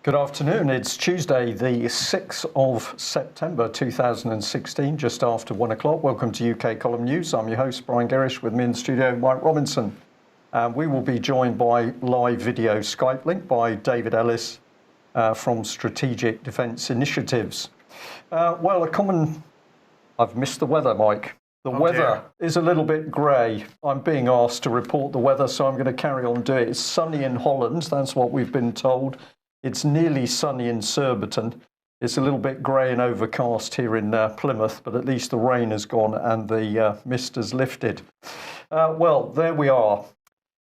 Good afternoon. It's Tuesday, the 6th of September 2016, just after 1 o'clock. Welcome to UK Column News. I'm your host, Brian Gerrish, with me in the studio, Mike Robinson. We will be joined by live video Skype link by David Ellis from Strategic Defence Initiatives. I've missed the weather, Mike. The weather is a little bit grey. I'm being asked to report the weather, so I'm going to carry on doing it. It's sunny in Holland, that's what we've been told. It's nearly sunny in Surbiton. It's a little bit grey and overcast here in Plymouth, but at least the rain has gone and the mist has lifted. Well, there we are.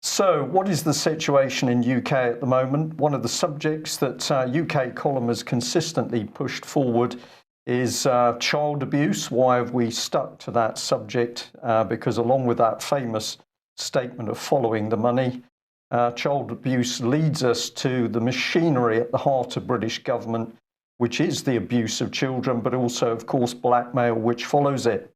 So what is the situation in UK at the moment? One of the subjects that UK Column has consistently pushed forward is child abuse. Why have we stuck to that subject? Because along with that famous statement of following the money, child abuse leads us to the machinery at the heart of British government, which is the abuse of children, but also, of course, blackmail, which follows it.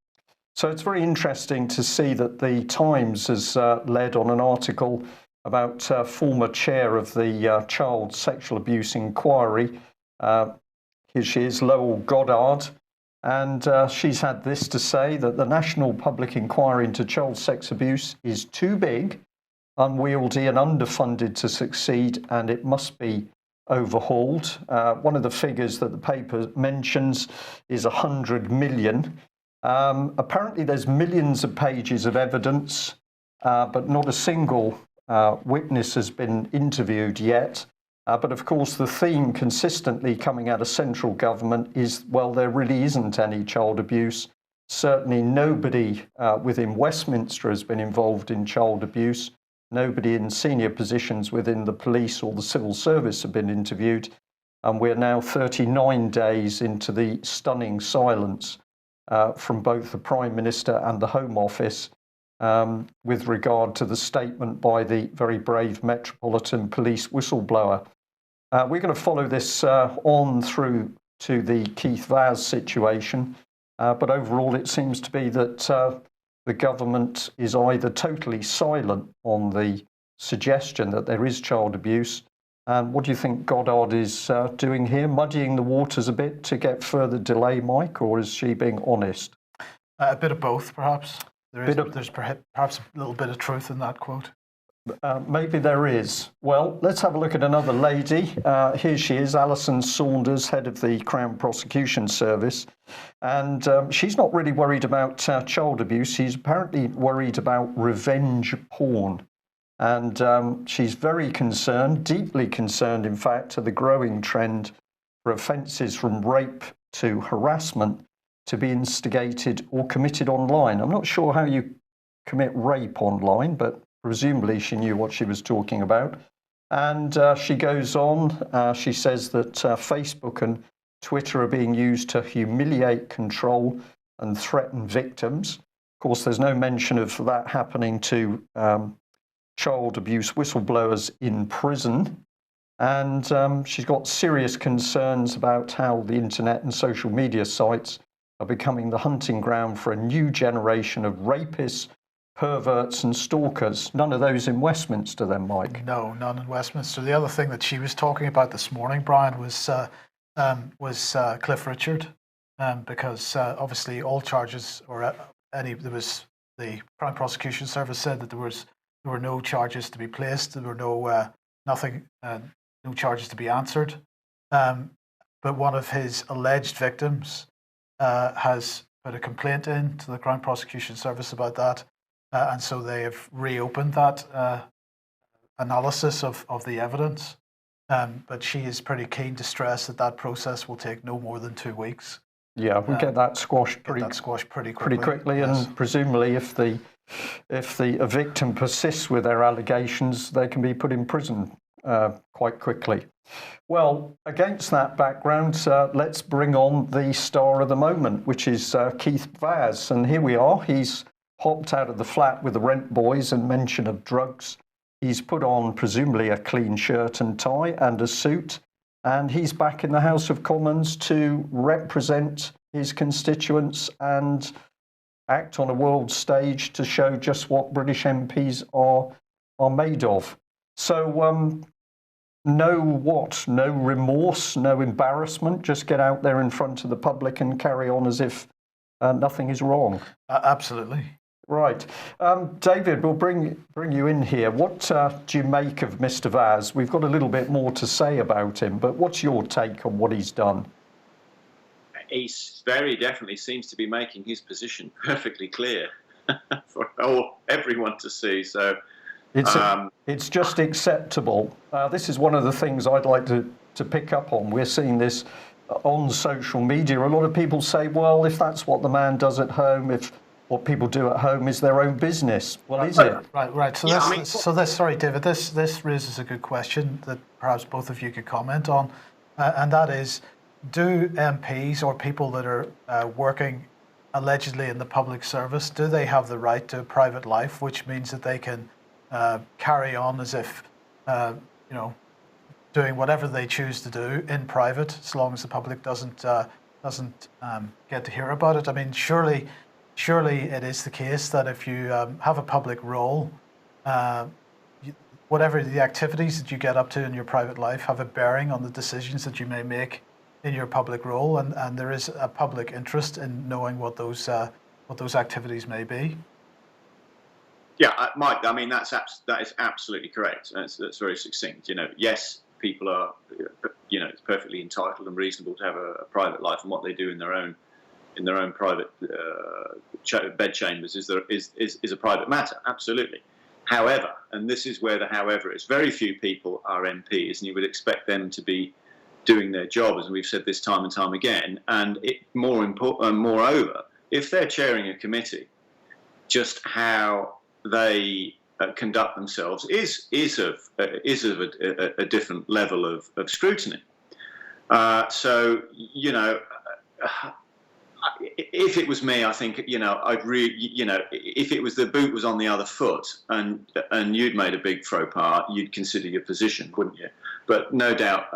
So it's very interesting to see that the Times has led on an article about former chair of the Child Sexual Abuse Inquiry. Here she is, Lowell Goddard, and she's had this to say, that the National Public Inquiry into Child Sex Abuse is too big, unwieldy and underfunded to succeed, and it must be overhauled. One of the figures that the paper mentions is 100 million. Apparently there's millions of pages of evidence, but not a single witness has been interviewed yet. But of course the theme consistently coming out of central government is, well, there really isn't any child abuse. Certainly nobody within Westminster has been involved in child abuse. Nobody in senior positions within the police or the civil service have been interviewed. And we're now 39 days into the stunning silence from both the Prime Minister and the Home Office with regard to the statement by the very brave Metropolitan Police whistleblower. We're going to follow this on through to the Keith Vaz situation. But overall, it seems to be that the government is either totally silent on the suggestion that there is child abuse. And what do you think Goddard is doing here? Muddying the waters a bit to get further delay, Mike, or is she being honest? A bit of both, perhaps. There's perhaps a little bit of truth in that quote. Maybe there is. Well, let's have a look at another lady. Here she is, Alison Saunders, head of the Crown Prosecution Service. And she's not really worried about child abuse. She's apparently worried about revenge porn. And she's very concerned, deeply concerned, in fact, to the growing trend for offences from rape to harassment to be instigated or committed online. I'm not sure how you commit rape online, but presumably she knew what she was talking about. And she goes on, she says that Facebook and Twitter are being used to humiliate, control and threaten victims. Of course, there's no mention of that happening to child abuse whistleblowers in prison. And she's got serious concerns about how the internet and social media sites are becoming the hunting ground for a new generation of rapists, perverts and stalkers. None of those in Westminster then, Mike? No, none in Westminster. The other thing that she was talking about this morning, Brian, was Cliff Richard, because obviously all charges, or the Crown Prosecution Service said that there were no charges to be placed, there were no charges to be answered. But one of his alleged victims has put a complaint in to the Crown Prosecution Service about that. And so they have reopened that analysis of the evidence. But she is pretty keen to stress that process will take no more than 2 weeks. Yeah, we'll get that squashed pretty quickly. Yes. And presumably if a victim persists with their allegations, they can be put in prison quite quickly. Well, against that background, let's bring on the star of the moment, which is Keith Vaz. And here we are. He's hopped out of the flat with the rent boys and mention of drugs. He's put on presumably a clean shirt and tie and a suit, and he's back in the House of Commons to represent his constituents and act on a world stage to show just what British MPs are made of. So no what? No remorse, no embarrassment, just get out there in front of the public and carry on as if nothing is wrong. Absolutely. Right. David, we'll bring you in here. What do you make of Mr. Vaz? We've got a little bit more to say about him, but what's your take on what he's done? He very definitely seems to be making his position perfectly clear for everyone to see. So it's just acceptable. This is one of the things I'd like to pick up on. We're seeing this on social media. A lot of people say, well, if that's what the man does at home, if what people do at home is their own business, well, is it? Right. So yeah, sorry, David, this raises a good question that perhaps both of you could comment on, and that is, do MPs or people that are working allegedly in the public service, do they have the right to a private life, which means that they can carry on as if, doing whatever they choose to do in private, as long as the public doesn't get to hear about it? I mean, surely it is the case that if you have a public role, whatever the activities that you get up to in your private life have a bearing on the decisions that you may make in your public role, and there is a public interest in knowing what those activities may be. Yeah, Mike. I mean, that is absolutely correct. That's very succinct. Yes, people are, it's perfectly entitled and reasonable to have a private life, and what they do in their own private bed chambers is a private matter. Absolutely. However, and this is where the however is, very few people are MPs, and you would expect them to be doing their job, as we've said this time and time again. And moreover, if they're chairing a committee, just how they conduct themselves is of a different level of scrutiny. So if it was me, I think I'd really if it was the boot was on the other foot and you'd made a big faux pas, you'd consider your position, wouldn't you? But no doubt,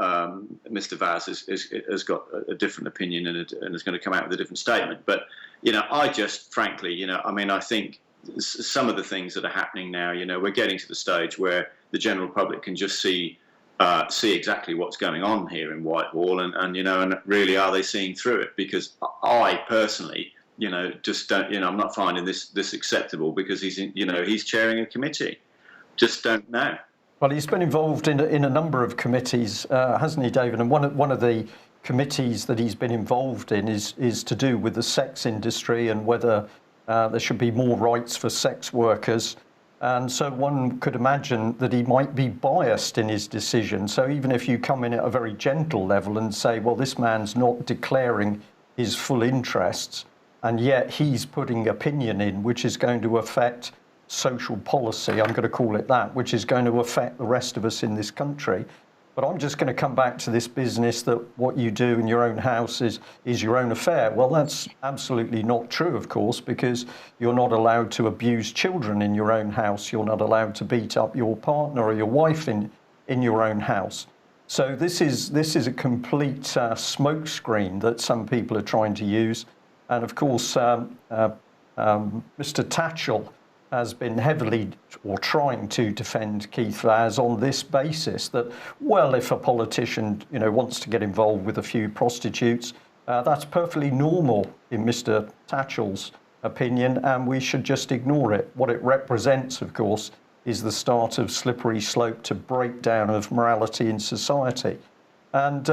Mr. Vaz has got a different opinion and is going to come out with a different statement. But I just frankly, I think some of the things that are happening now, we're getting to the stage where the general public can just see exactly what's going on here in Whitehall, and really, are they seeing through it? Because I personally, just don't, I'm not finding this acceptable, because he's chairing a committee. Just don't know. Well, he's been involved in a number of committees, hasn't he, David? And one of the committees that he's been involved in is to do with the sex industry and whether there should be more rights for sex workers. And so one could imagine that he might be biased in his decision. So even if you come in at a very gentle level and say, well, this man's not declaring his full interests, and yet he's putting opinion in which is going to affect social policy, I'm going to call it that, which is going to affect the rest of us in this country. But I'm just going to come back to this business that what you do in your own house is your own affair. Well, that's absolutely not true, of course, because you're not allowed to abuse children in your own house. You're not allowed to beat up your partner or your wife in your own house. So this is a complete smokescreen that some people are trying to use. And of course, Mr. Tatchell has been heavily or trying to defend Keith Vaz on this basis that, well, if a politician wants to get involved with a few prostitutes, that's perfectly normal in Mr. Tatchell's opinion, and we should just ignore it. What it represents, of course, is the start of slippery slope to breakdown of morality in society. And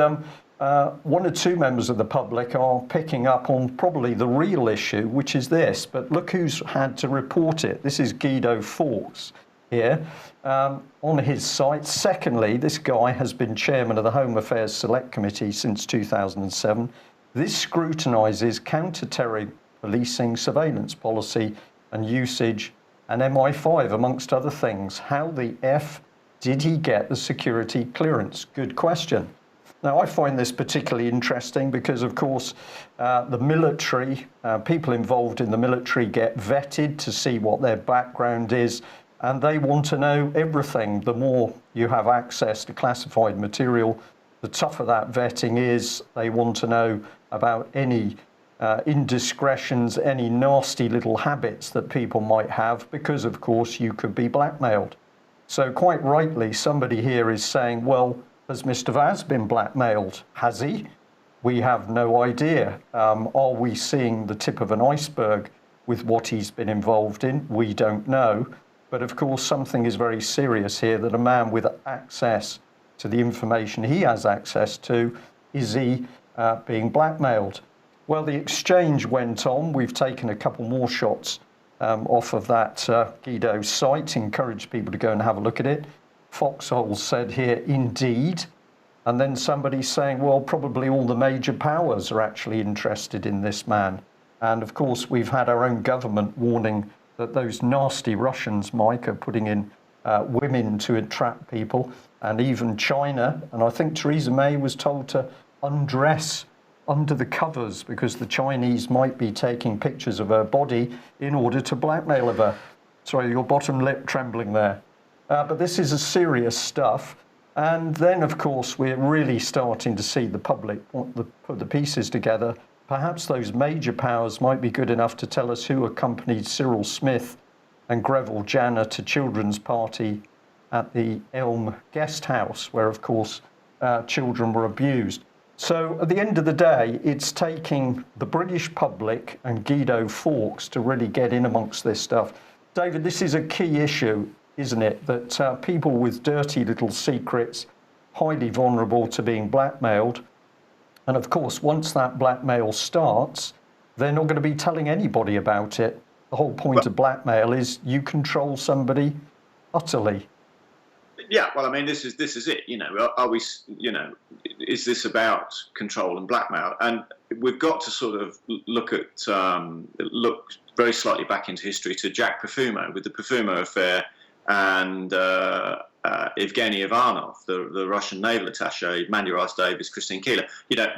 one or two members of the public are picking up on probably the real issue, which is this. But look who's had to report it. This is Guido Fawkes here on his site. Secondly, this guy has been chairman of the Home Affairs Select Committee since 2007. This scrutinises counter-terror policing, surveillance policy and usage, and MI5, amongst other things. How the F did he get the security clearance? Good question. Now, I find this particularly interesting because, of course, the military, people involved in the military get vetted to see what their background is, and they want to know everything. The more you have access to classified material, the tougher that vetting is. They want to know about any indiscretions, any nasty little habits that people might have, because, of course, you could be blackmailed. So quite rightly, somebody here is saying, well, has Mr. Vaz been blackmailed? Has he? We have no idea. Are we seeing the tip of an iceberg with what he's been involved in? We don't know. But of course, something is very serious here, that a man with access to the information he has access to, is he being blackmailed? Well, the exchange went on. We've taken a couple more shots off of that Guido site, encourage people to go and have a look at it. Foxhole said here, indeed. And then somebody saying, well, probably all the major powers are actually interested in this man. And of course, we've had our own government warning that those nasty Russians, Mike, are putting in women to entrap people, and even China. And I think Theresa May was told to undress under the covers because the Chinese might be taking pictures of her body in order to blackmail her. Sorry, your bottom lip trembling there. But this is a serious stuff. And then, of course, we're really starting to see the public put the pieces together. Perhaps those major powers might be good enough to tell us who accompanied Cyril Smith and Greville Janner to children's party at the Elm Guest House, where, of course, children were abused. So at the end of the day, it's taking the British public and Guido Fawkes to really get in amongst this stuff. David, this is a key issue, isn't it? That people with dirty little secrets, highly vulnerable to being blackmailed. And of course, once that blackmail starts, they're not going to be telling anybody about it. The whole point of blackmail is you control somebody utterly. Yeah, well, I mean, this is it. Are we? Is this about control and blackmail? And we've got to sort of look very slightly back into history to Jack Profumo with the Profumo affair, and Evgeny Ivanov, the Russian naval attaché, Manuel Davis, Christine Keeler.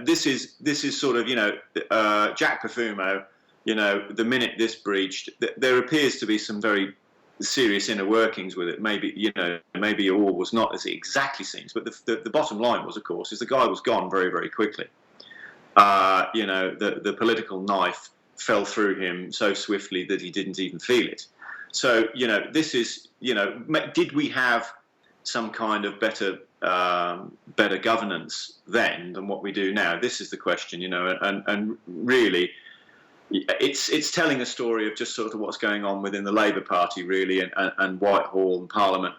This is sort of Jack Profumo. The minute this breached, there appears to be some very serious inner workings with it. Maybe all was not as it exactly seems, but the bottom line was, of course, is the guy was gone very, very quickly. The political knife fell through him so swiftly that he didn't even feel it. So, this is, did we have some kind of better governance then than what we do now? This is the question, and really, it's telling a story of just sort of what's going on within the Labour Party, really, and Whitehall and Parliament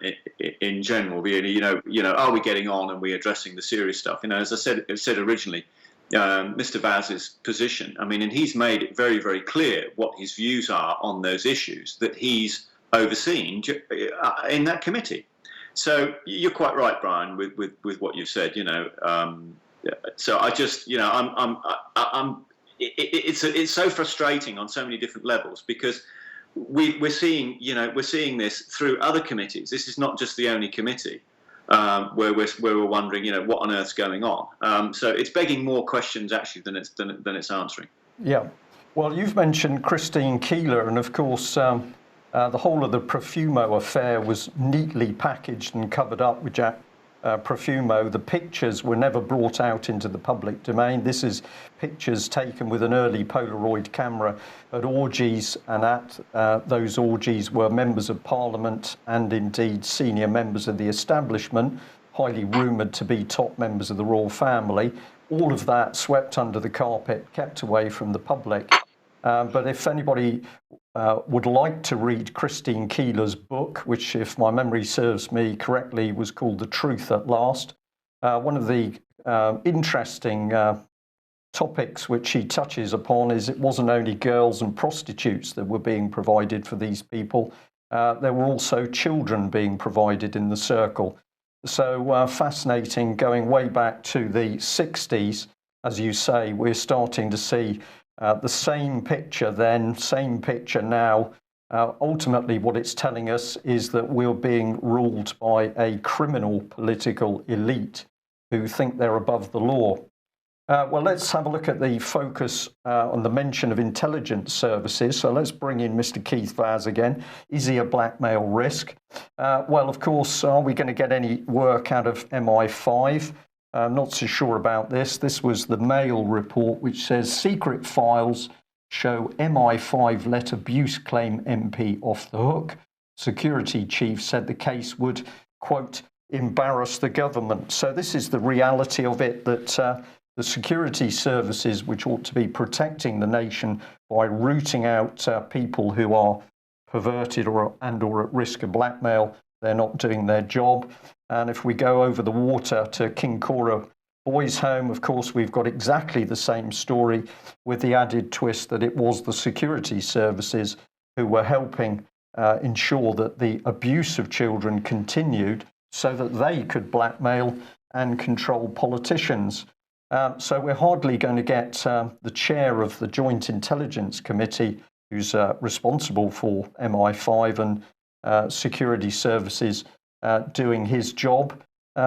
in general. Really, are we getting on and we addressing the serious stuff? As I said originally, Mr. Vaz's position. I mean, and he's made it very, very clear what his views are on those issues that he's overseen in that committee. So you're quite right, Brian, with what you've said. So I just, it's so frustrating on so many different levels because we're seeing this through other committees. This is not just the only committee where we're wondering, what on earth's going on. So it's begging more questions actually than it's answering. Yeah. Well, you've mentioned Christine Keeler, and of course, the whole of the Profumo affair was neatly packaged and covered up with Jack Profumo. The pictures were never brought out into the public domain. This is pictures taken with an early Polaroid camera at orgies, and at those orgies were members of Parliament and indeed senior members of the establishment, highly rumoured to be top members of the royal family. All of that swept under the carpet, kept away from the public. But if anybody would like to read Christine Keeler's book, which, if my memory serves me correctly, was called The Truth at Last, one of the interesting topics which she touches upon is it wasn't only girls and prostitutes that were being provided for these people, there were also children being provided in the circle. So fascinating, going way back to the 60s, as you say, we're starting to see the same picture then, same picture now. Ultimately, what it's telling us is that we're being ruled by a criminal political elite who think they're above the law. Well, let's have a look at the focus on the mention of intelligence services. So let's bring in Mr. Keith Vaz again. Is he a blackmail risk? Well, of course, are we going to get any work out of MI5? I'm not so sure about this. This was the Mail report, which says secret files show MI5 let abuse claim MP off the hook. security chief said the case would, quote, embarrass the government. So this is the reality of it, that the security services, which ought to be protecting the nation by rooting out people who are perverted or at risk of blackmail, they're not doing their job. And if we go over the water to Kincora Boys' Home, of course, we've got exactly the same story, with the added twist that it was the security services who were helping ensure that the abuse of children continued so that they could blackmail and control politicians. So we're hardly going to get the chair of the Joint Intelligence Committee, who's responsible for MI5 and security services, doing his job,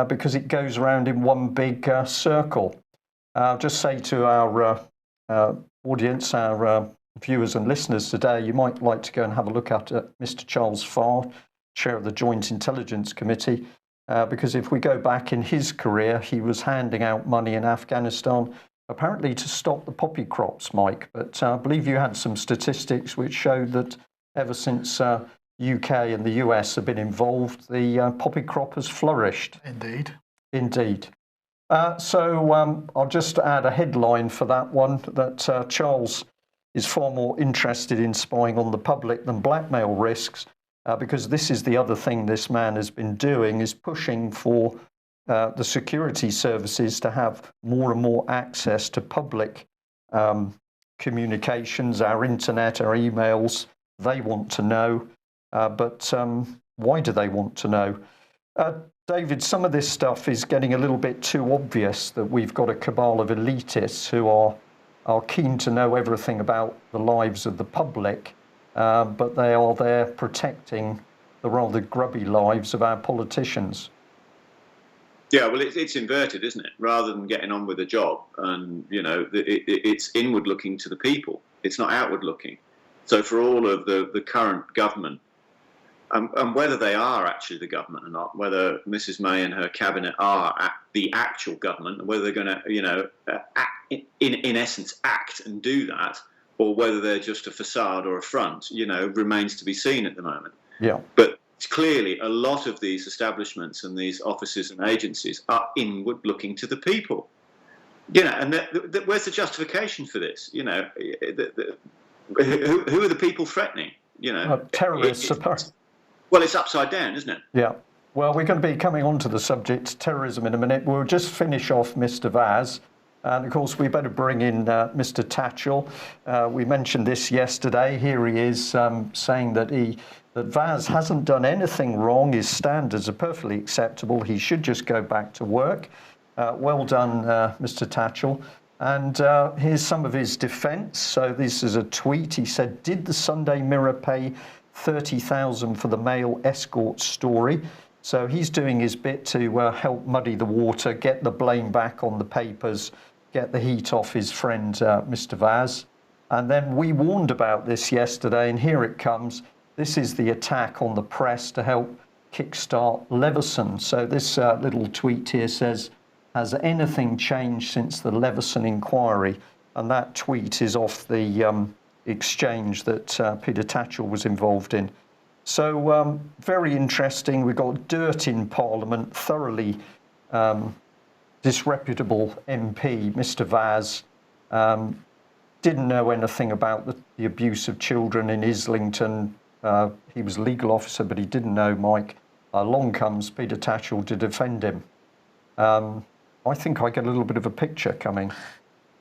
because it goes around in one big circle. I'll just say to our audience, our viewers and listeners today, you might like to go and have a look at Mr. Charles Farr, chair of the Joint Intelligence Committee, because if we go back in his career, he was handing out money in Afghanistan, apparently to stop the poppy crops, Mike. But I believe you had some statistics which showed that ever since UK and the US have been involved, the poppy crop has flourished. Indeed. Indeed. So I'll just add a headline for that one, that Charles is far more interested in spying on the public than blackmail risks, because this is the other thing this man has been doing, is pushing for the security services to have more and more access to public communications, our internet, our emails. They want to know, but why do they want to know? David, some of this stuff is getting a little bit too obvious, that we've got a cabal of elitists who are keen to know everything about the lives of the public, but they are there protecting the rather grubby lives of our politicians. Yeah, well, it's inverted, isn't it? Rather than getting on with the job, and it's inward looking to the people. It's not outward looking. So for all of the current government, and whether they are actually the government or not, whether Mrs. May and her cabinet are the actual government, and whether they're going to, in essence, act and do that, or whether they're just a facade or a front, remains to be seen at the moment. Yeah. But clearly, a lot of these establishments and these offices and agencies are inward looking to the people. And where's the justification for this? Who are the people threatening? Terrorists. Well, it's upside down, isn't it? Yeah. Well, we're going to be coming on to the subject terrorism in a minute. We'll just finish off Mr. Vaz. And of course, we better bring in Mr. Tatchell. We mentioned this yesterday. Here he is saying that Vaz hasn't done anything wrong. His standards are perfectly acceptable. He should just go back to work. Well done, Mr. Tatchell. And here's some of his defence. So this is a tweet. He said, "Did the Sunday Mirror pay $30,000 for the male escort story?" So he's doing his bit to help muddy the water, get the blame back on the papers, get the heat off his friend, Mr. Vaz. And then we warned about this yesterday, and here it comes. This is the attack on the press to help kickstart Leveson. So this little tweet here says, "Has anything changed since the Leveson inquiry?" And that tweet is off the exchange that Peter Tatchell was involved in. So very interesting. We've got dirt in Parliament, thoroughly disreputable MP, Mr. Vaz. Didn't know anything about the abuse of children in Islington. He was legal officer, but he didn't know, Mike. Along comes Peter Tatchell to defend him. I think I get a little bit of a picture coming.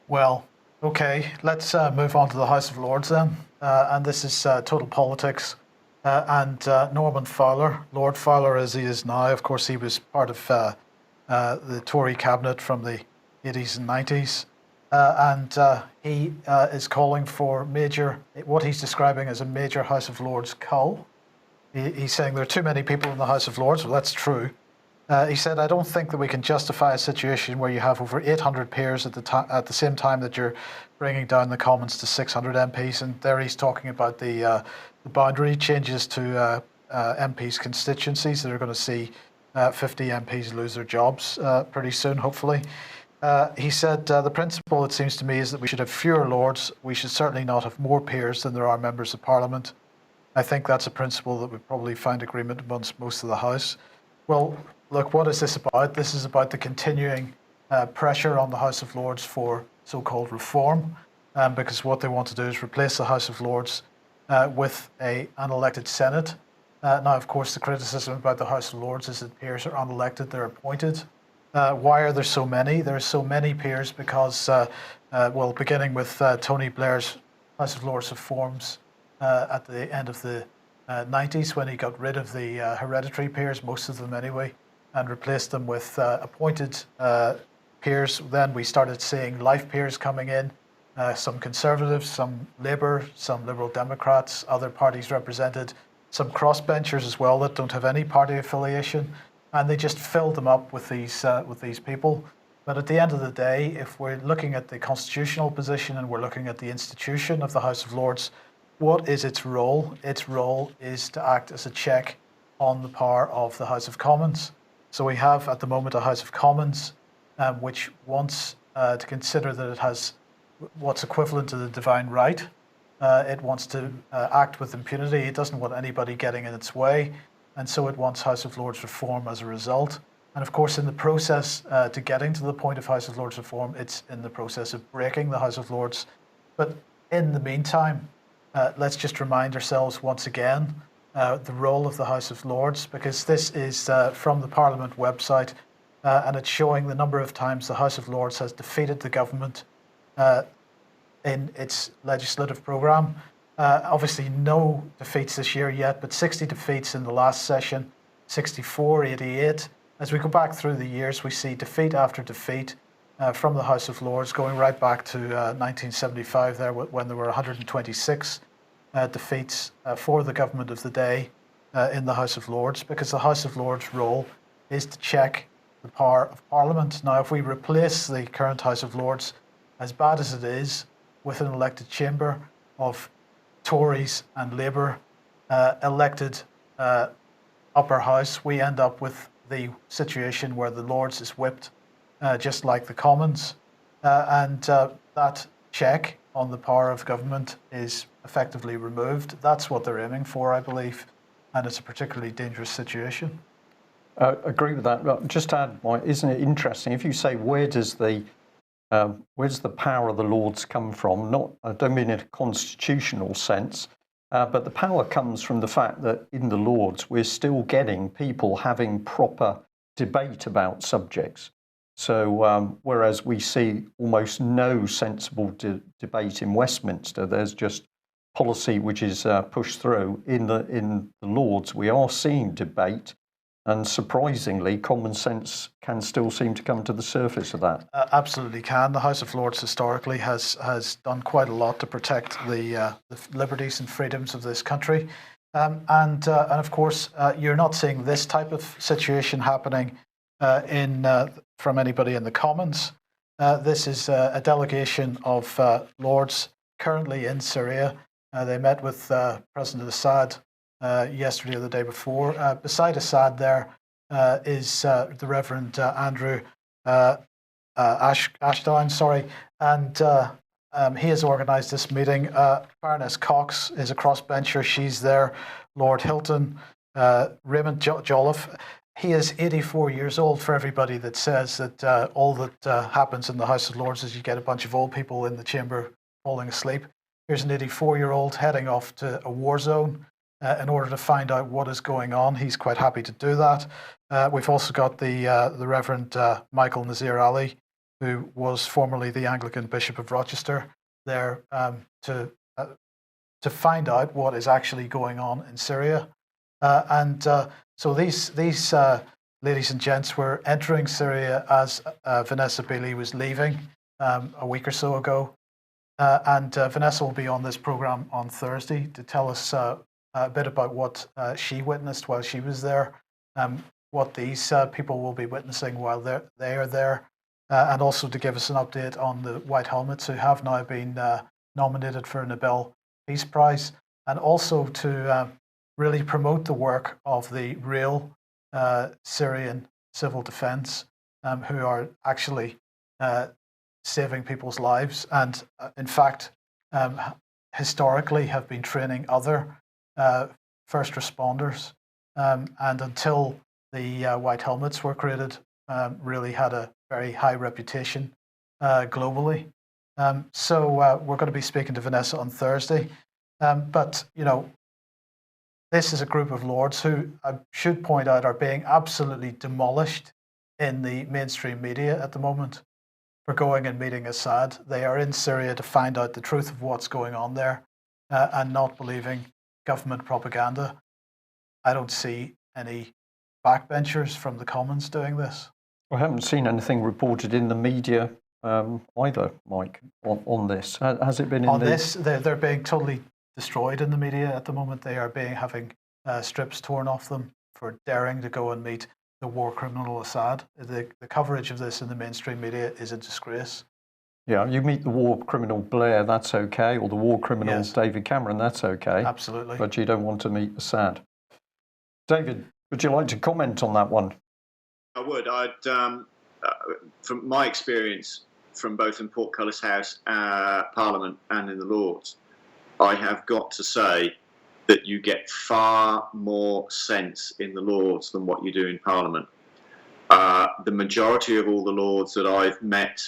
Well, okay, let's move on to the House of Lords then. And this is Total Politics. And Norman Fowler, Lord Fowler as he is now, of course, he was part of the Tory cabinet from the 80s and 90s. And he is calling for what he's describing as a major House of Lords cull. He's saying there are too many people in the House of Lords. Well, that's true. He said, "I don't think that we can justify a situation where you have over 800 peers at the same time that you're bringing down the Commons to 600 MPs. And there he's talking about the boundary changes to MPs' constituencies that are going to see 50 MPs lose their jobs pretty soon, hopefully. He said, "The principle, it seems to me, is that we should have fewer Lords. We should certainly not have more peers than there are members of Parliament. I think that's a principle that we probably find agreement amongst most of the House. Well, look, what is this about? This is about the continuing pressure on the House of Lords for so-called reform, because what they want to do is replace the House of Lords with an unelected Senate. Now, of course, the criticism about the House of Lords is that peers are unelected, they're appointed. Why are there so many? There are so many peers because, well, beginning with Tony Blair's House of Lords reforms at the end of the 90s, when he got rid of the hereditary peers, most of them anyway, and replaced them with appointed peers. Then we started seeing life peers coming in, some Conservatives, some Labour, some Liberal Democrats, other parties represented, some crossbenchers as well that don't have any party affiliation, and they just filled them up with these people. But at the end of the day, if we're looking at the constitutional position and we're looking at the institution of the House of Lords, what is its role? Its role is to act as a check on the power of the House of Commons. So we have at the moment a House of Commons which wants to consider that it has what's equivalent to the divine right. It wants to act with impunity. It doesn't want anybody getting in its way. And so it wants House of Lords reform as a result. And of course, in the process to getting to the point of House of Lords reform, it's in the process of breaking the House of Lords. But in the meantime, let's just remind ourselves once again the role of the House of Lords, because this is from the Parliament website, and it's showing the number of times the House of Lords has defeated the government in its legislative programme. Obviously, no defeats this year yet, but 60 defeats in the last session, 64, 88. As we go back through the years, we see defeat after defeat from the House of Lords, going right back to 1975 there, when there were 126 defeats for the government of the day in the House of Lords, because the House of Lords' role is to check the power of Parliament. Now, if we replace the current House of Lords, as bad as it is, with an elected chamber of Tories and Labour elected upper house, we end up with the situation where the Lords is whipped just like the Commons. And that check on the power of government is effectively removed. That's what they're aiming for, I believe, and it's a particularly dangerous situation. Agree with that. Just to add, Mike, isn't it interesting? If you say where does the power of the Lords come from? Not, I don't mean in a constitutional sense, but the power comes from the fact that in the Lords we're still getting people having proper debate about subjects. So whereas we see almost no sensible debate in Westminster, there's just policy which is pushed through. In the Lords, we are seeing debate. And surprisingly, common sense can still seem to come to the surface of that. Absolutely can. The House of Lords historically has done quite a lot to protect the liberties and freedoms of this country. And of course, you're not seeing this type of situation happening from anybody in the Commons. This is a delegation of Lords currently in Syria. They met with President Assad yesterday or the day before. Beside Assad there is the Reverend Andrew Ashdown, and he has organised this meeting. Baroness Cox is a crossbencher. She's there. Lord Hilton, Raymond Jolliffe. He is 84 years old, for everybody that says that all that happens in the House of Lords is you get a bunch of old people in the chamber falling asleep. Here's an 84-year-old heading off to a war zone in order to find out what is going on. He's quite happy to do that. We've also got the Reverend Michael Nazir Ali, who was formerly the Anglican Bishop of Rochester, there to find out what is actually going on in Syria. So these ladies and gents were entering Syria as Vanessa Beeley was leaving a week or so ago. And Vanessa will be on this programme on Thursday to tell us a bit about what she witnessed while she was there, what these people will be witnessing while they are there, and also to give us an update on the White Helmets, who have now been nominated for a Nobel Peace Prize, and also to really promote the work of the real Syrian civil defence, who are actually saving people's lives, and in fact, historically have been training other first responders, and until the white helmets were created, really had a very high reputation globally. So we're going to be speaking to Vanessa on Thursday. But, this is a group of lords who, I should point out, are being absolutely demolished in the mainstream media at the moment for going and meeting Assad. They are in Syria to find out the truth of what's going on there and not believing government propaganda. I don't see any backbenchers from the Commons doing this. I haven't seen anything reported in the media either, Mike, on this. Has it been in this? They're being totally destroyed in the media at the moment. They are having strips torn off them for daring to go and meet the war criminal Assad. The coverage of this in the mainstream media is a disgrace. Yeah, you meet the war criminal Blair, that's okay, or the war criminal David Cameron, that's okay. Absolutely. But you don't want to meet Assad. David, would you like to comment on that one? I would. From my experience, from both in Portcullis House, Parliament, and in the Lords, I have got to say that you get far more sense in the Lords than what you do in Parliament. The majority of all the Lords that I've met,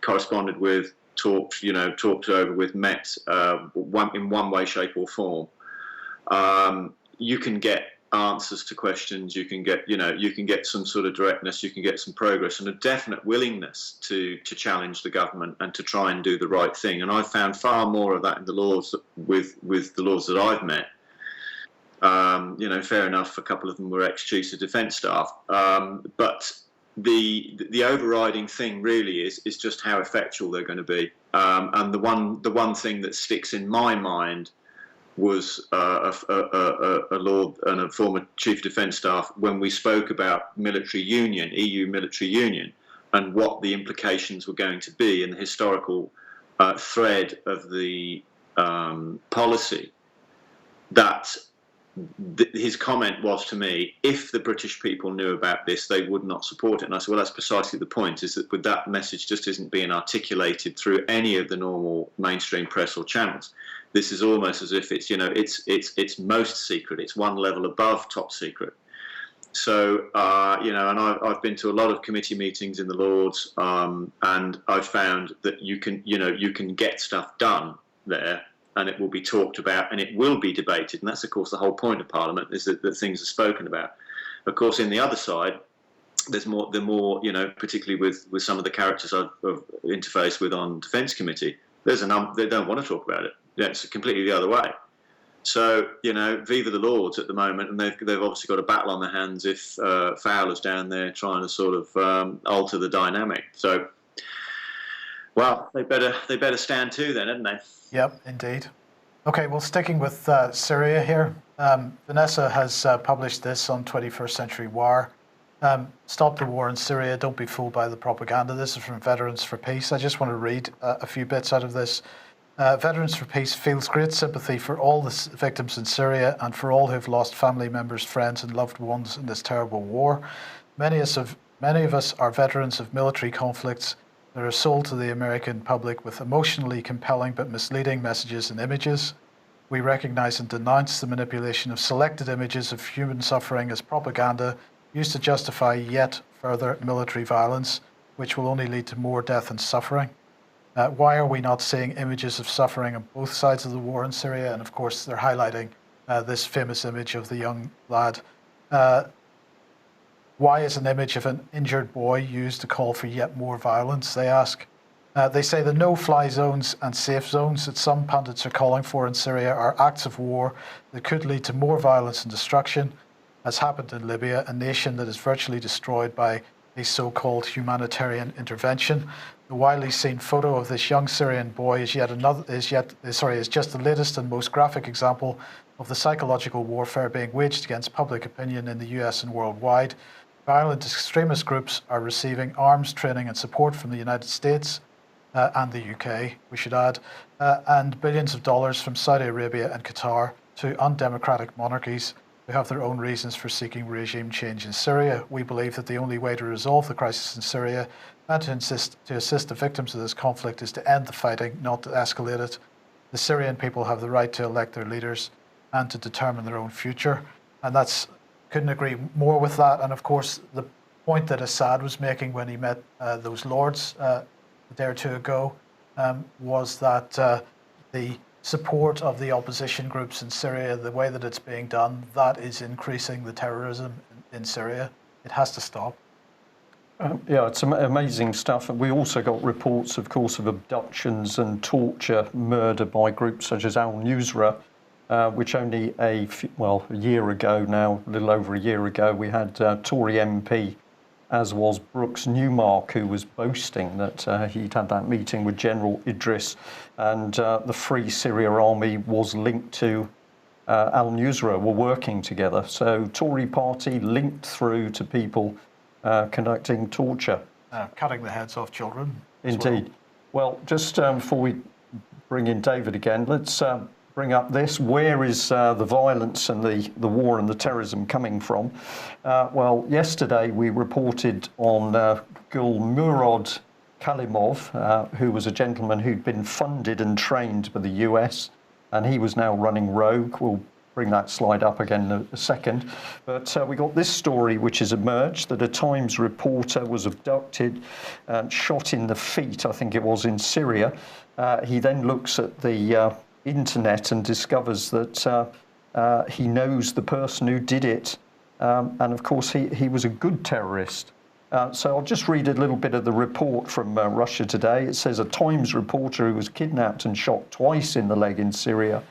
corresponded with, talked over with, met in one way, shape, or form, you can get answers to questions. You can get some sort of directness. You can get some progress and a definite willingness to challenge the government and to try and do the right thing. And I've found far more of that in the Lords with the Lords that I've met. Fair enough, a couple of them were ex-chiefs of defence staff, but the overriding thing really is just how effectual they're going to be. And the one thing that sticks in my mind was a Lord and a former Chief of Defence Staff when we spoke about military union, EU military union, and what the implications were going to be in the historical thread of the policy. That his comment was to me, if the British people knew about this, they would not support it. And I said, well, that's precisely the point, is that that message just isn't being articulated through any of the normal mainstream press or channels. This is almost as if it's, it's most secret. It's one level above top secret. So, and I've been to a lot of committee meetings in the Lords, and I've found that you can get stuff done there, and it will be talked about, and it will be debated. And that's, of course, the whole point of Parliament, is that things are spoken about. Of course, in the other side, there's more, particularly with some of the characters I've interfaced with on Defence Committee, they don't want to talk about it. Yeah, it's completely the other way. So, viva the Lords at the moment, and they've obviously got a battle on their hands if Fowler's down there trying to sort of alter the dynamic. So, well, they better stand to then, haven't they? Yep, indeed. Okay, well, sticking with Syria here, Vanessa has published this on 21st Century War. Stop the war in Syria, don't be fooled by the propaganda. This is from Veterans for Peace. I just want to read a few bits out of this. Veterans for Peace feels great sympathy for all the victims in Syria and for all who have lost family members, friends and loved ones in this terrible war. Many of us are veterans of military conflicts that are sold to the American public with emotionally compelling but misleading messages and images. We recognize and denounce the manipulation of selected images of human suffering as propaganda used to justify yet further military violence, which will only lead to more death and suffering. Why are we not seeing images of suffering on both sides of the war in Syria? And of course, they're highlighting this famous image of the young lad. Why is an image of an injured boy used to call for yet more violence, they ask. They say the no-fly zones and safe zones that some pundits are calling for in Syria are acts of war that could lead to more violence and destruction, as happened in Libya, a nation that is virtually destroyed by a so-called humanitarian intervention. The widely seen photo of this young Syrian boy is just the latest and most graphic example of the psychological warfare being waged against public opinion in the US and worldwide. Violent extremist groups are receiving arms, training and support from the United States and the UK, we should add, and billions of dollars from Saudi Arabia and Qatar to undemocratic monarchies who have their own reasons for seeking regime change in Syria. We believe that the only way to resolve the crisis in Syria and to assist the victims of this conflict is to end the fighting, not to escalate it. The Syrian people have the right to elect their leaders, and to determine their own future. And couldn't agree more with that. And of course, the point that Assad was making when he met those lords a day or two ago was that the support of the opposition groups in Syria, the way that it's being done, that is increasing the terrorism in Syria. It has to stop. Yeah, it's amazing stuff. And we also got reports, of course, of abductions and torture, murder by groups such as Al-Nusra, which only a year ago now, a little over a year ago, we had Tory MP, as was Brooks Newmark, who was boasting that he'd had that meeting with General Idris, and the Free Syria Army was linked to Al-Nusra, were working together. So Tory party linked through to people conducting torture. Cutting the heads off children. Indeed. Well, just before we bring in David again, let's bring up this. Where is the violence and the war and the terrorism coming from? Well, yesterday we reported on Gulmurod Kalimov, who was a gentleman who'd been funded and trained by the US, and he was now running rogue. We'll bring that slide up again in a second. But we got this story which has emerged, that a Times reporter was abducted and shot in the feet, I think it was, in Syria. He then looks at the internet and discovers that he knows the person who did it. And of course, he was a good terrorist. So I'll just read a little bit of the report from Russia Today. It says a Times reporter who was kidnapped and shot twice in the leg in Syria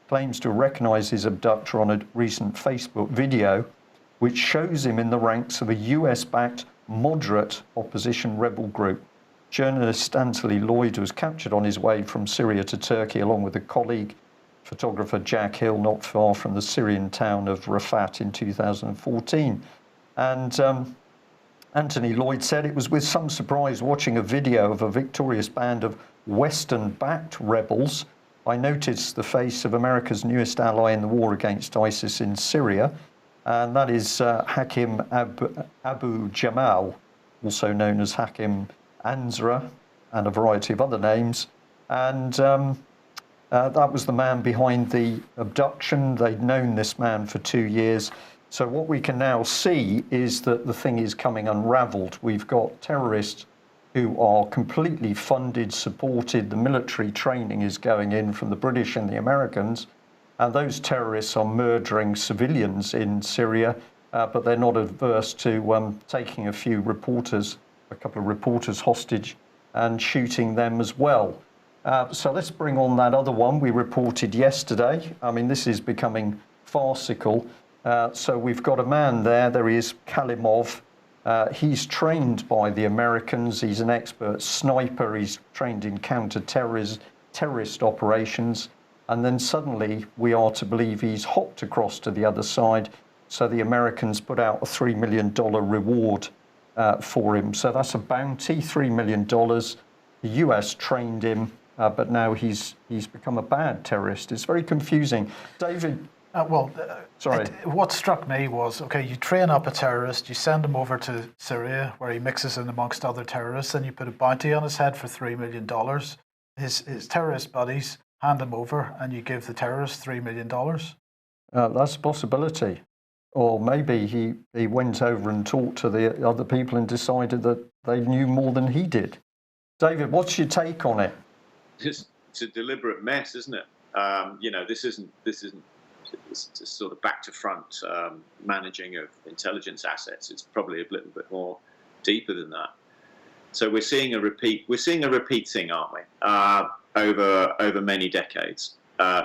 claims to recognise his abductor on a recent Facebook video, which shows him in the ranks of a US-backed moderate opposition rebel group. Journalist Anthony Lloyd was captured on his way from Syria to Turkey along with a colleague, photographer Jack Hill, not far from the Syrian town of Rafat in 2014. And Anthony Lloyd said it was with some surprise watching a video of a victorious band of Western-backed rebels. I noticed the face of America's newest ally in the war against ISIS in Syria, and that is Hakim Abu Jamal, also known as Hakim Ansra, and a variety of other names. And that was the man behind the abduction. They'd known this man for 2 years. So what we can now see is that the thing is coming unravelled. We've got terrorists who are completely funded, supported. The military training is going in from the British and the Americans. And those terrorists are murdering civilians in Syria, but they're not averse to taking a couple of reporters hostage and shooting them as well. So let's bring on that other one we reported yesterday. I mean, this is becoming farcical. So we've got a man there he is, Kalimov. He's trained by the Americans. He's an expert sniper. He's trained in counter-terrorist operations. And then suddenly we are to believe he's hopped across to the other side. So the Americans put out a $3 million reward for him. So that's a bounty, $3 million. The US trained him, but now he's become a bad terrorist. It's very confusing. David? Sorry. What struck me was, okay, you train up a terrorist, you send him over to Syria, where he mixes in amongst other terrorists, and you put a bounty on his head for $3 million. His terrorist buddies hand him over, and you give the terrorist $3 million. That's a possibility. Or maybe he went over and talked to the other people and decided that they knew more than he did. David, what's your take on it? It's a deliberate mess, isn't it? This isn't it's just sort of back to front managing of intelligence assets. It's probably a little bit more deeper than that. So we're seeing a repeat thing, aren't we? Over many decades.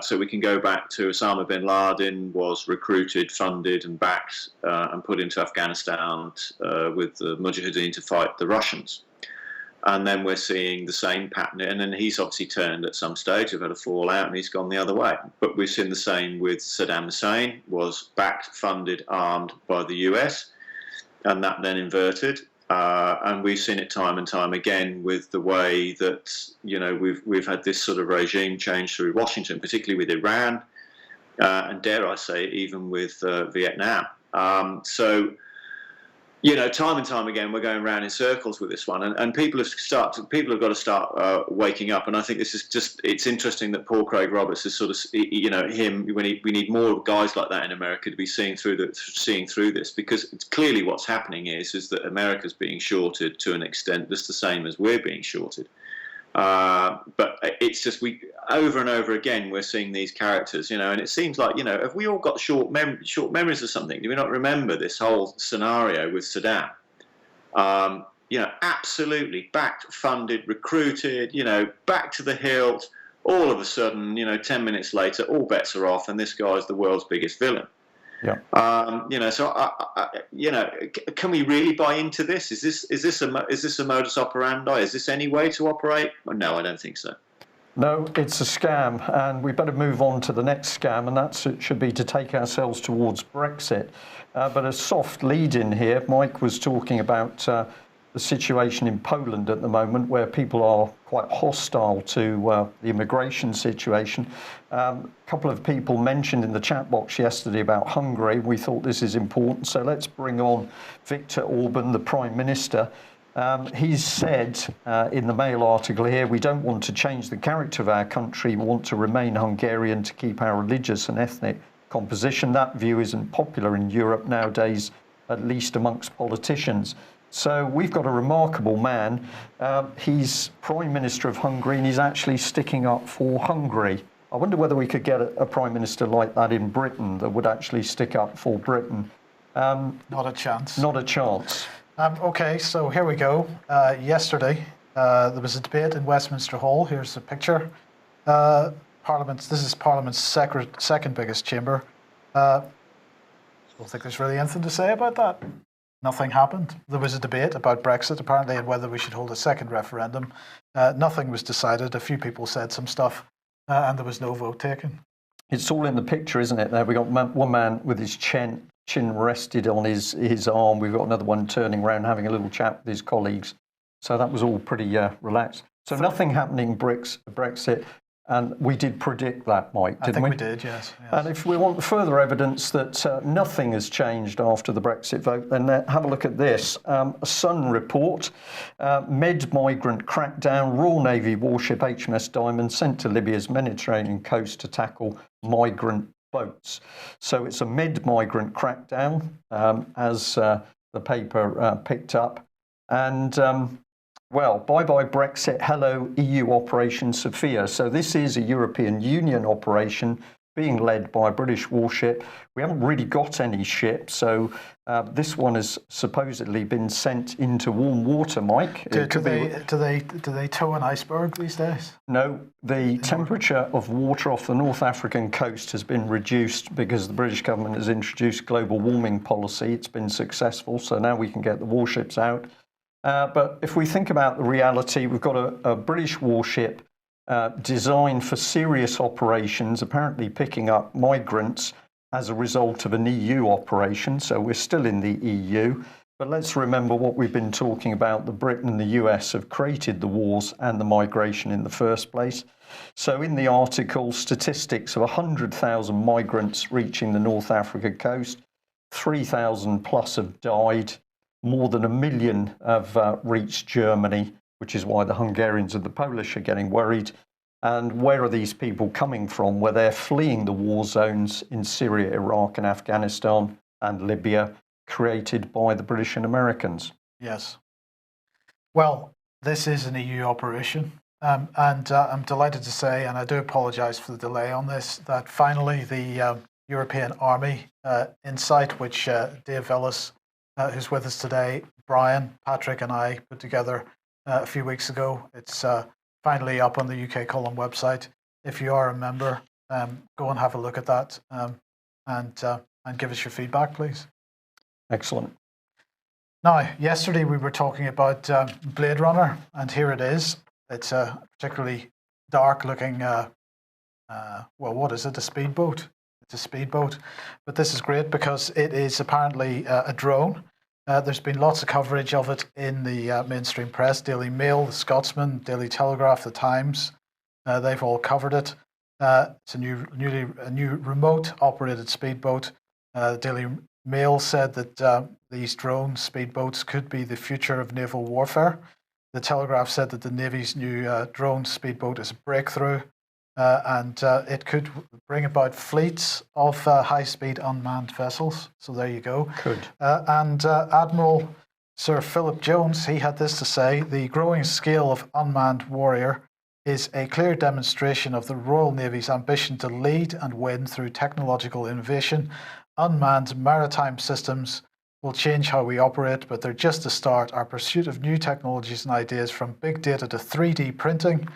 So we can go back to Osama bin Laden was recruited, funded, and backed and put into Afghanistan with the Mujahideen to fight the Russians. And then we're seeing the same pattern, and then he's obviously turned at some stage. They've had a fallout, and he's gone the other way. But we've seen the same with Saddam Hussein, was backed, funded, armed by the US, and that then inverted. And we've seen it time and time again with the way that we've had this sort of regime change through Washington, particularly with Iran, and dare I say, even with Vietnam. So time and time again, we're going around in circles with this one, and people have got to start waking up. And I think this is it's interesting that Paul Craig Roberts is sort of, we need more guys like that in America to be seeing through this, because it's clearly what's happening is that America's being shorted to an extent just the same as we're being shorted. But it's just over and over again we're seeing these characters, and it seems like, have we all got short memories or something? Do we not remember this whole scenario with Saddam? Absolutely backed, funded, recruited, back to the hilt. All of a sudden, 10 minutes later, all bets are off, and this guy's the world's biggest villain. Yeah. Can we really buy into this? Is this a modus operandi? Is this any way to operate? Well, no, I don't think so. No, it's a scam, and we better move on to the next scam, and that should be to take ourselves towards Brexit. But a soft lead in here, Mike was talking about the situation in Poland at the moment, where people are quite hostile to the immigration situation. A couple of people mentioned in the chat box yesterday about Hungary. We thought this is important, so let's bring on Viktor Orban, the Prime Minister. He's said in the Mail article here, we don't want to change the character of our country, we want to remain Hungarian to keep our religious and ethnic composition. That view isn't popular in Europe nowadays, at least amongst politicians. So we've got a remarkable man. He's Prime Minister of Hungary, and he's actually sticking up for Hungary. I wonder whether we could get a Prime Minister like that in Britain that would actually stick up for Britain. Not a chance. Not a chance. Okay, so here we go. Yesterday, there was a debate in Westminster Hall. Here's the picture. This is Parliament's second biggest chamber. I don't think there's really anything to say about that. Nothing happened. There was a debate about Brexit, apparently, and whether we should hold a second referendum. Nothing was decided. A few people said some stuff, and there was no vote taken. It's all in the picture, isn't it? There we got one man with his chin rested on his arm. We've got another one turning around, having a little chat with his colleagues. So that was all pretty relaxed. So nothing happening Brexit. And we did predict that, Mike, didn't we? I think we did, yes. And if we want further evidence that nothing has changed after the Brexit vote, then have a look at this. A Sun report, Med migrant crackdown, Royal Navy warship HMS Diamond sent to Libya's Mediterranean coast to tackle migrant boats. So it's a Med migrant crackdown, as the paper picked up. And well, bye-bye Brexit, hello EU Operation Sophia. So this is a European Union operation being led by a British warship. We haven't really got any ships, so this one has supposedly been sent into warm water, Mike. Do they tow an iceberg these days? No, the temperature of water off the North African coast has been reduced because the British government has introduced global warming policy. It's been successful, so now we can get the warships out. But if we think about the reality, we've got a British warship designed for serious operations, apparently picking up migrants as a result of an EU operation. So we're still in the EU. But let's remember what we've been talking about, that Britain and the US have created the wars and the migration in the first place. So in the article, statistics of 100,000 migrants reaching the North Africa coast, 3,000 plus have died. More than 1 million have reached Germany, which is why the Hungarians and the Polish are getting worried. And where are these people coming from? Where they're fleeing the war zones in Syria, Iraq and Afghanistan and Libya, created by the British and Americans. Yes. Well, this is an EU operation. And I'm delighted to say, and I do apologise for the delay on this, that finally the European Army Insight, which Dave Ellis, who's with us today, Brian, Patrick and I put together a few weeks ago. It's finally up on the UK Column website. If you are a member, go and have a look at that and give us your feedback, please. Excellent. Now, yesterday we were talking about Blade Runner, and here it is. It's a particularly dark-looking, well, what is it, a speedboat? It's a speedboat, but this is great because it is apparently a drone. There's been lots of coverage of it in the mainstream press. Daily Mail, The Scotsman, Daily Telegraph, The Times, they've all covered it. It's a new remote-operated speedboat. The Daily Mail said that these drone speedboats could be the future of naval warfare. The Telegraph said that the Navy's new drone speedboat is a breakthrough, and it could bring about fleets of high-speed unmanned vessels. So there you go. Could. And Admiral Sir Philip Jones, he had this to say: the growing scale of unmanned warrior is a clear demonstration of the Royal Navy's ambition to lead and win through technological innovation. Unmanned maritime systems will change how we operate, but they're just a start. Our pursuit of new technologies and ideas, from big data to 3D printing,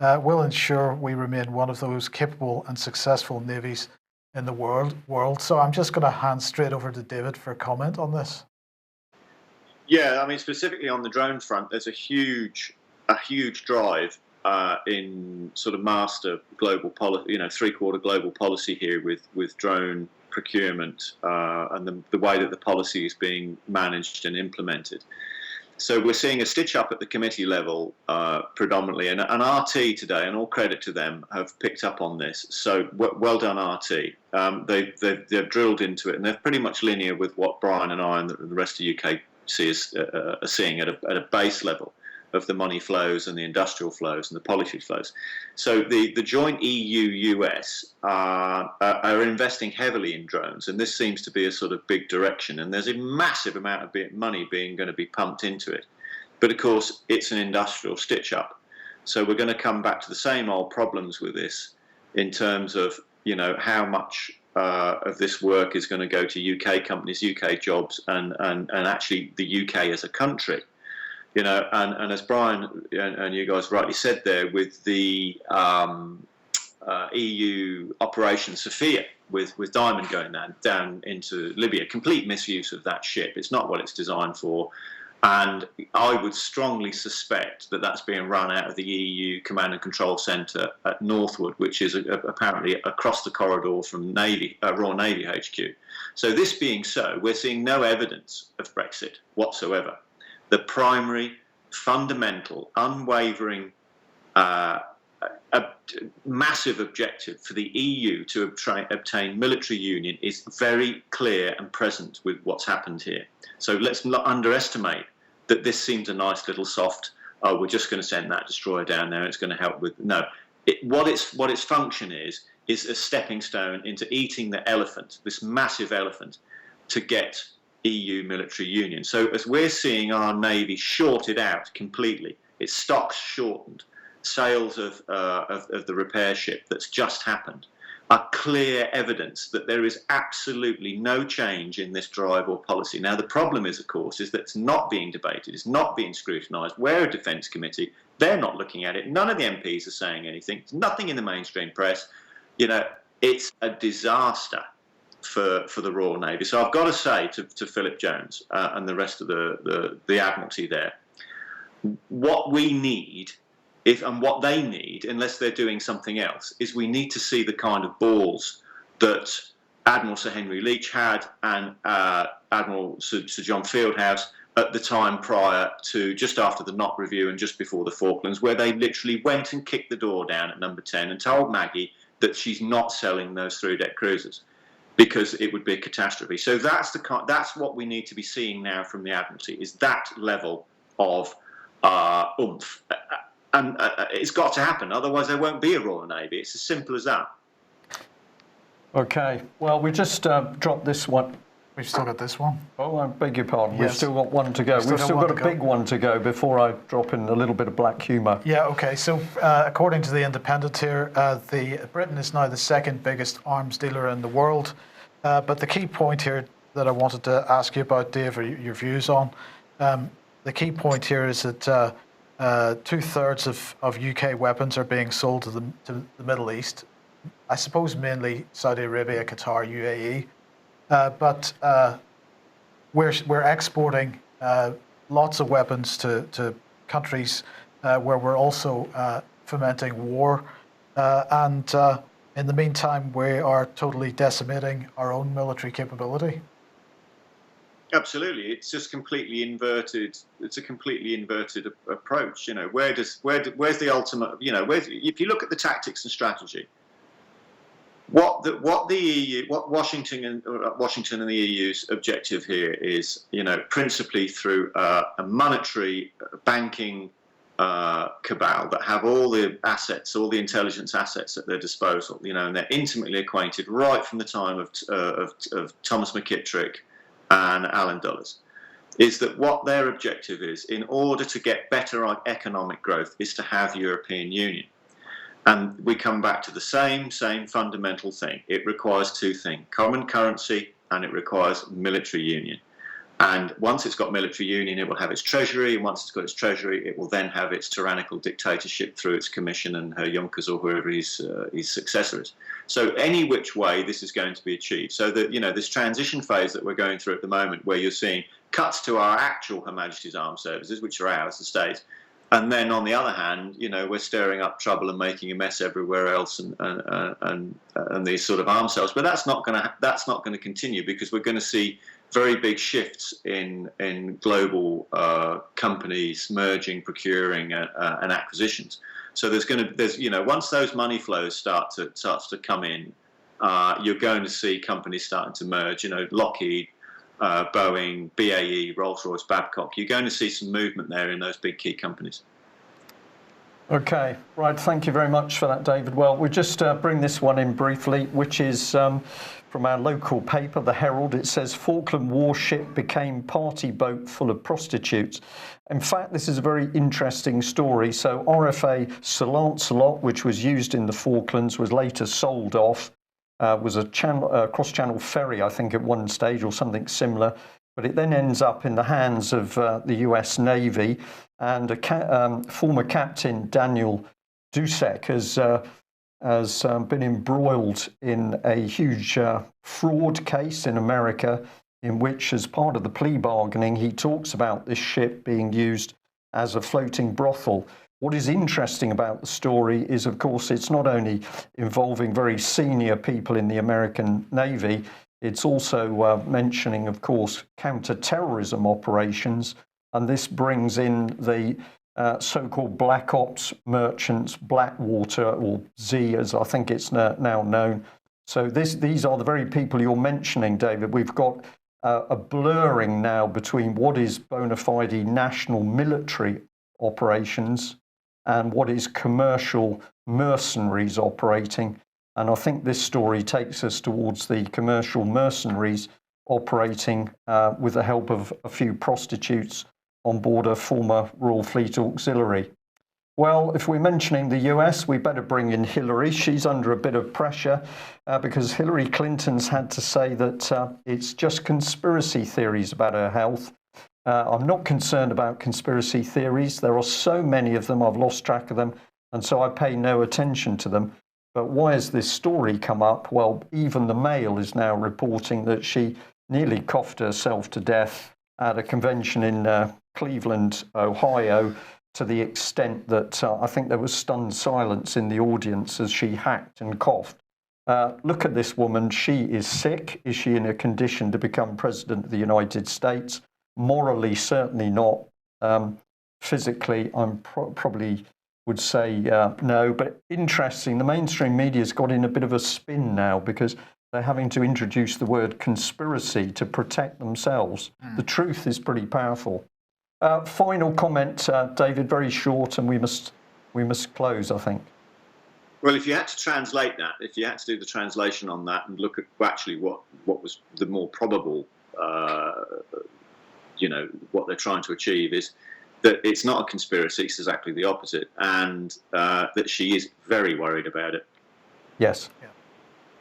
will ensure we remain one of those capable and successful navies in the world. So I'm just going to hand straight over to David for a comment on this. Yeah, I mean, specifically on the drone front, there's a huge drive in sort of master global policy, three-quarter global policy here with drone procurement and the way that the policy is being managed and implemented. So we're seeing a stitch up at the committee level predominantly, and RT today, and all credit to them, have picked up on this. So well done, RT. They've drilled into it, and they're pretty much linear with what Brian and I and the rest of UK are seeing at a base level of the money flows and the industrial flows and the policy flows. So the joint EU-US are investing heavily in drones, and this seems to be a sort of big direction, and there's a massive amount of money going to be pumped into it. But of course, it's an industrial stitch-up. So we're going to come back to the same old problems with this in terms of, how much of this work is going to go to UK companies, UK jobs, and actually the UK as a country. And as Brian and you guys rightly said there, with the EU Operation Sophia, with Diamond going down into Libya, complete misuse of that ship. It's not what it's designed for. And I would strongly suspect that that's being run out of the EU Command and Control Centre at Northwood, which is apparently across the corridor from Royal Navy HQ. So this being so, we're seeing no evidence of Brexit whatsoever. The primary, fundamental, unwavering, massive objective for the EU to obtain military union is very clear and present with what's happened here. So let's not underestimate that this seems a nice little soft, we're just going to send that destroyer down there, it's going to help with... No. What its function is a stepping stone into eating the elephant, this massive elephant, to get EU military union. So as we're seeing our Navy shorted out completely, its stocks shortened, sales of the repair ship that's just happened, are clear evidence that there is absolutely no change in this drive or policy. Now, the problem is, of course, is that it's not being debated, it's not being scrutinised. We're a defence committee, they're not looking at it, none of the MPs are saying anything, nothing in the mainstream press. It's a disaster for the Royal Navy. So I've got to say to Philip Jones and the rest of the Admiralty there, what we need, and what they need, unless they're doing something else, is we need to see the kind of balls that Admiral Sir Henry Leach had and Admiral Sir John Fieldhouse at the time prior to just after the Knott Review and just before the Falklands, where they literally went and kicked the door down at number 10 and told Maggie that she's not selling those through-deck cruisers because it would be a catastrophe. So that's what we need to be seeing now from the Admiralty, is that level of oomph. And it's got to happen, otherwise there won't be a Royal Navy. It's as simple as that. Okay, well, we just dropped this one. We've still got this one. Oh, I beg your pardon. Yes. We've still got one to go. We've still got a big one to go before I drop in a little bit of black humour. Yeah, okay. So according to The Independent here, Britain is now the second biggest arms dealer in the world. But the key point here that I wanted to ask you about, Dave, or your views on, the key point here is that 2/3 of UK weapons are being sold to the Middle East. I suppose mainly Saudi Arabia, Qatar, UAE. But we're exporting lots of weapons to countries where we're also fomenting war. And in the meantime, we are totally decimating our own military capability. Absolutely, it's just completely inverted. It's a completely inverted approach. Where's the ultimate? If you look at the tactics and strategy, What Washington and the EU's objective here is, principally through a monetary banking cabal that have all the assets, all the intelligence assets at their disposal, and they're intimately acquainted right from the time of Thomas McKittrick and Alan Dulles, is that what their objective is, in order to get better economic growth, is to have European Union. And we come back to the same fundamental thing. It requires two things: common currency, and it requires military union. And once it's got military union, it will have its treasury. And once it's got its treasury, it will then have its tyrannical dictatorship through its commission and her Junkers or whoever his successor is. So any which way, this is going to be achieved. So that, this transition phase that we're going through at the moment, where you're seeing cuts to our actual Her Majesty's Armed Services, which are ours, the states. And then on the other hand, we're stirring up trouble and making a mess everywhere else, and these sort of arms sales. But that's not going to continue, because we're going to see very big shifts in global companies merging, procuring, and acquisitions. So there's once those money flows starts to come in, you're going to see companies starting to merge. Lockheed, Boeing, BAE, Rolls-Royce, Babcock. You're going to see some movement there in those big key companies. Okay, right. Thank you very much for that, David. Well, we'll just bring this one in briefly, which is from our local paper, The Herald. It says, Falkland warship became party boat full of prostitutes. In fact, this is a very interesting story. So RFA Sir Lancelot, which was used in the Falklands, was later sold off. Was a cross-channel ferry, I think, at one stage, or something similar. But it then ends up in the hands of the US Navy, and former captain Daniel Dusek has been embroiled in a huge fraud case in America, in which, as part of the plea bargaining, he talks about this ship being used as a floating brothel. What is interesting about the story is, of course, it's not only involving very senior people in the American Navy, it's also mentioning, of course, counter-terrorism operations. And this brings in the so-called Black Ops merchants, Blackwater, or Z, as I think it's now known. So these are the very people you're mentioning, David. We've got a blurring now between what is bona fide national military operations and what is commercial mercenaries operating. And I think this story takes us towards the commercial mercenaries operating with the help of a few prostitutes on board a former Royal Fleet auxiliary. Well, if we're mentioning the US, we better bring in Hillary. She's under a bit of pressure because Hillary Clinton's had to say that it's just conspiracy theories about her health. I'm not concerned about conspiracy theories. There are so many of them, I've lost track of them, and so I pay no attention to them. But why has this story come up? Well, even the Mail is now reporting that she nearly coughed herself to death at a convention in Cleveland, Ohio, to the extent that I think there was stunned silence in the audience as she hacked and coughed. Look at this woman. She is sick. Is she in a condition to become President of the United States? Morally, certainly not. Physically, I'm probably would say no. But interesting, the mainstream media's got in a bit of a spin now because they're having to introduce the word conspiracy to protect themselves. The truth is pretty powerful. Final comment, David, very short, and we must close, I think. Well, if you had to translate that, if you had to do the translation on that and look at actually what was the more probable, what they're trying to achieve is that it's not a conspiracy, it's exactly the opposite, and that she is very worried about it. Yes. Yeah.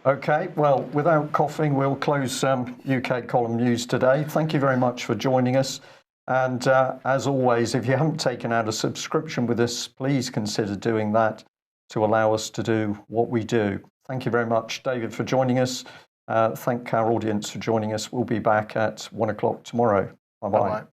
Okay, well, without coughing, we'll close UK Column News today. Thank you very much for joining us. And as always, if you haven't taken out a subscription with us, please consider doing that to allow us to do what we do. Thank you very much, David, for joining us. Thank our audience for joining us. We'll be back at 1 o'clock tomorrow. Bye-bye. Bye-bye.